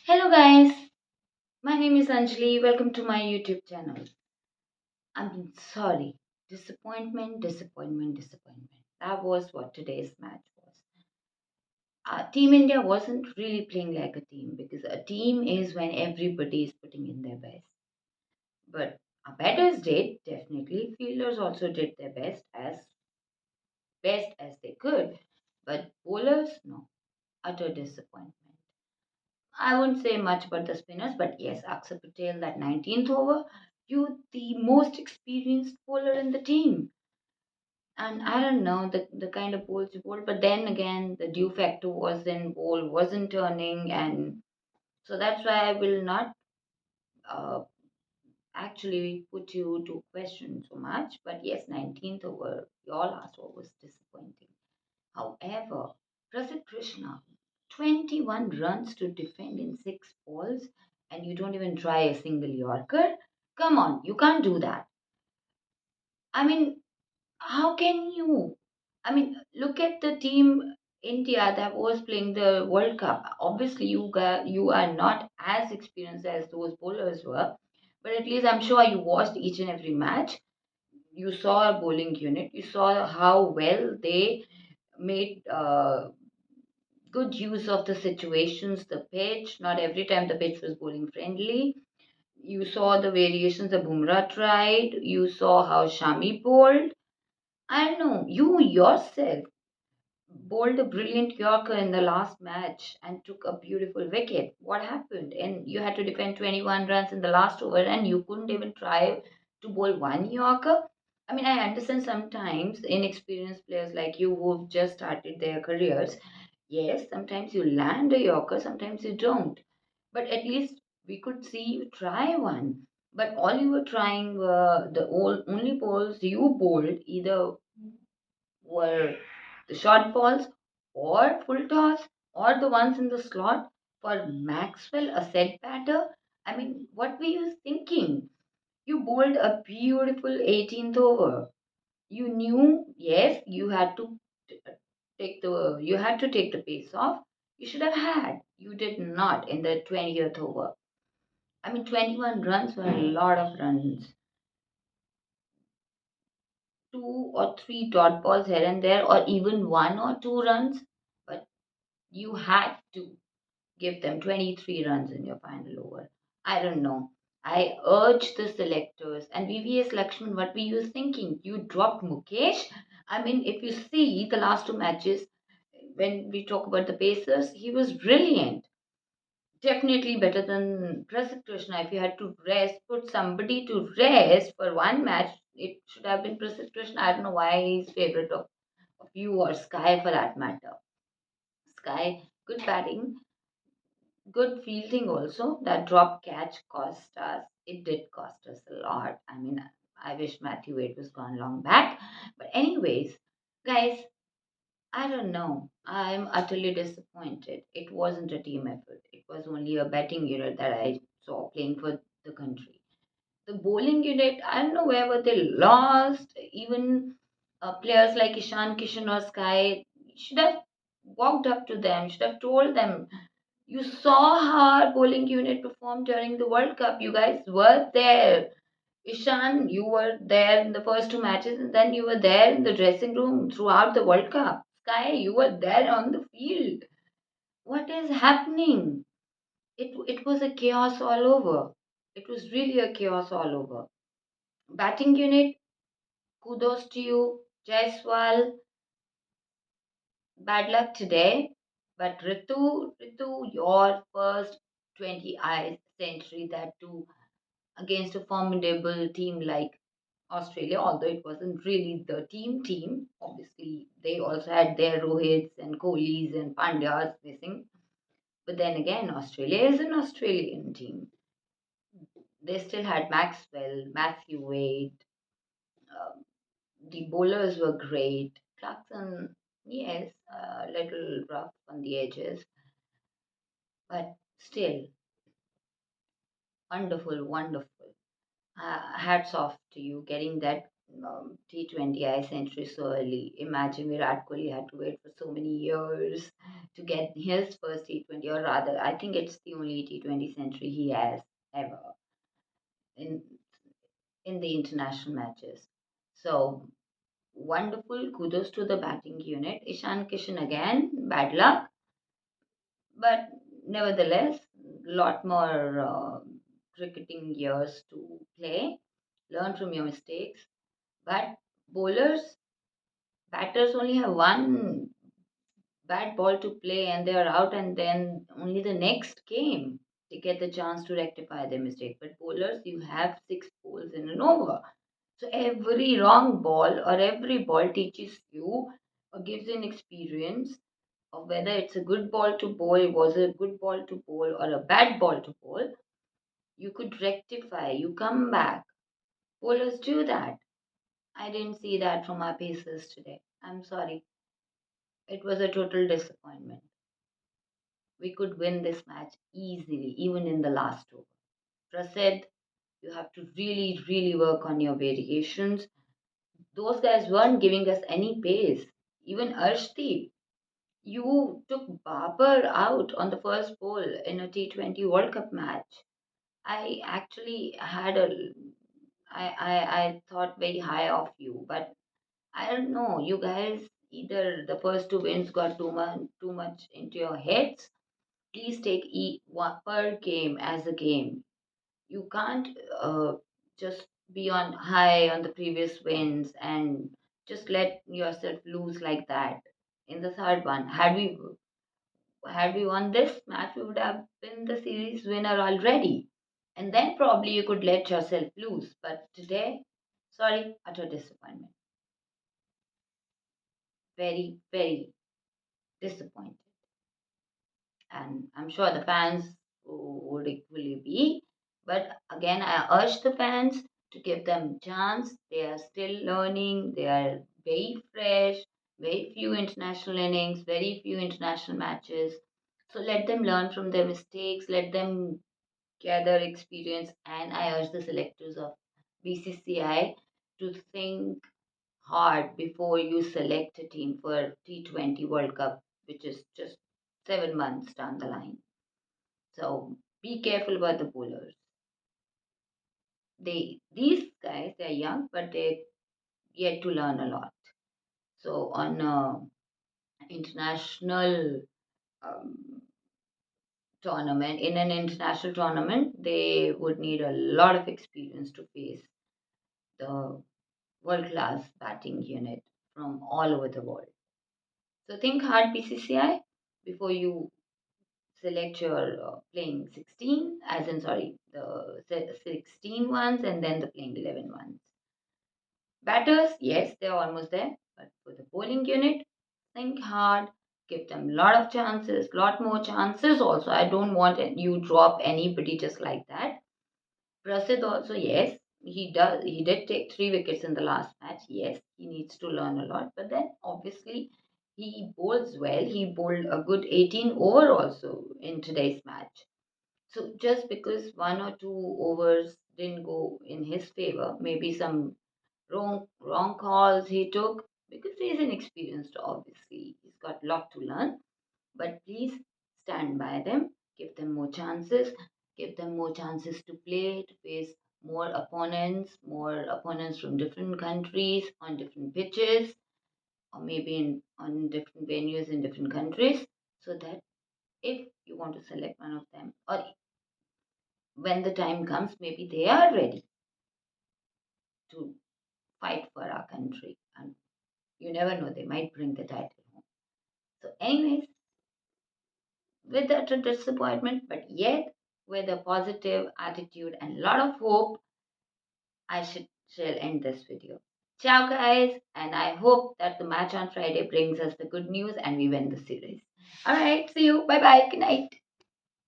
Hello guys, my name is Anjali. Welcome to my YouTube channel. I'm sorry. Disappointment. That was what today's match was. Team India wasn't really playing like a team because a team is when everybody is putting in their best. But our batters did, definitely. Fielders also did their best as they could. But bowlers, no, utter disappointment. I won't say much about the spinners, but yes, Akshar Patel, that 19th over, you the most experienced bowler in the team. And I don't know the kind of bowls you bowled, but then again, the dew factor was in bowl, wasn't turning, and so that's why I will not uh, actually put you to question so much. But yes, 19th over, your last over was disappointing. However, Prasid Krishna, 21 runs to defend in 6 balls, and you don't even try a single Yorker? Come on, you can't do that. I mean, how can you? I mean, look at the team India that was playing the World Cup. Obviously, you are not as experienced as those bowlers were, but at least I'm sure you watched each and every match. You saw a bowling unit. You saw how well they made good use of the situations, the pitch. Not every time the pitch was bowling friendly. You saw the variations that Bumrah tried. You saw how Shami bowled. I know you yourself bowled a brilliant Yorker in the last match and took a beautiful wicket. What happened? And you had to defend 21 runs in the last over and you couldn't even try to bowl one Yorker. I mean, I understand sometimes inexperienced players like you who've just started their careers. Yes, sometimes you land a Yorker, sometimes you don't. But at least we could see you try one. But all you were trying were the only balls you bowled either were the short balls or full toss or the ones in the slot for Maxwell, a set batter. I mean, what were you thinking? You bowled a beautiful 18th over. You knew, yes, you had to take the pace off. You should have had. You did not in the 20th over. I mean, 21 runs were a lot of runs. Two or three dot balls here and there, or even 1 or 2 runs, but you had to give them 23 runs in your final over. I don't know. I urge the selectors and VVS Lakshman, what were you thinking? You dropped Mukesh? I mean, if you see the last 2 matches, when we talk about the Pacers, he was brilliant. Definitely better than Prasid Krishna. If you had to put somebody to rest for one match, it should have been Prasid Krishna. I don't know why he's favorite of you or Sky for that matter. Sky, good batting, good fielding also. That drop catch cost us. It did cost us a lot. I mean, I wish Matthew Wade was gone long back. But anyways, guys, I don't know. I'm utterly disappointed. It wasn't a team effort. It was only a batting unit that I saw playing for the country. The bowling unit, I don't know where they lost. Even players like Ishan Kishan or Sky should have walked up to them, should have told them. You saw how our bowling unit performed during the World Cup. You guys were there. Ishan, you were there in the first 2 matches, and then you were there in the dressing room throughout the World Cup. Sky, you were there on the field. What is happening? It was a chaos all over. It was really a chaos all over. Batting unit, kudos to you. Jaiswal, bad luck today. But Ritu, your first 20 eyes century, that too against a formidable team like Australia, although it wasn't really the team. Obviously, they also had their Rohits and Kohlis and Pandyas missing. But then again, Australia is an Australian team. They still had Maxwell, Matthew Wade. Um, the bowlers were great. Clarkson, yes, a little rough on the edges, but still wonderful. Hats off to you getting that T20I century so early. Imagine Virat Kohli had to wait for so many years to get his first T20, or rather, I think it's the only T20 century he has ever in the international matches. So wonderful. Kudos to the batting unit. Ishan Kishan again, bad luck, but nevertheless, lot more cricketing years to play. Learn from your mistakes. But bowlers, batters only have one bad ball to play and they are out, and then only the next game they get the chance to rectify their mistake. But bowlers, you have six balls in an over. So every wrong ball or every ball teaches you or gives you an experience of whether it's a good ball to bowl, was a good ball to bowl, or a bad ball to bowl. You could rectify, you come back. Bowlers do that. I didn't see that from our pacers today. I'm sorry. It was a total disappointment. We could win this match easily, even in the last over. Prasid, you have to really, really work on your variations. Those guys weren't giving us any pace. Even Arshdeep, you took Babar out on the first ball in a T20 World Cup match. I actually had a, I thought very high of you, but I don't know. You guys, either the first two wins got too much into your heads. Please take one per game as a game. You can't just be on high on the previous wins and just let yourself lose like that. In the third one, had we won this match, we would have been the series winner already, and then probably you could let yourself lose. But today, sorry, utter disappointment. Very, very disappointed. And I'm sure the fans would equally be. But again, I urge the fans to give them chance. They are still learning. They are very fresh. Very few international innings. Very few international matches. So let them learn from their mistakes. Let them gather experience. And I urge the selectors of BCCI to think hard before you select a team for T20 World Cup, which is just 7 months down the line. So be careful about the bowlers. These guys, they're young, but they yet to learn a lot. So on international um, tournament, in an international tournament, they would need a lot of experience to face the world class batting unit from all over the world. So think hard, BCCI, before you select your playing 16, as in, sorry, the 16 ones and then the playing 11 ones. Batters, yes, they're almost there, but for the bowling unit, think hard, give them a lot of chances, lot more chances also. I don't want you drop anybody just like that. Prasid also, yes, he did take 3 wickets in the last match. Yes, he needs to learn a lot, but then obviously he bowls well. He bowled a good 18 over also in today's match. So just because one or two overs didn't go in his favor, maybe some wrong calls he took, because he's inexperienced, obviously. He's got a lot to learn. But please stand by them, give them more chances, give them more chances to play, to face more opponents from different countries on different pitches, or maybe on different venues in different countries, so that if you want to select one of them, or when the time comes, maybe they are ready to fight for our country. And you never know, they might bring the title home. So, anyways, with that disappointment, but yet with a positive attitude and a lot of hope, I shall end this video. Ciao, guys, and I hope that the match on Friday brings us the good news and we win the series. All right, see you. Bye bye. Good night.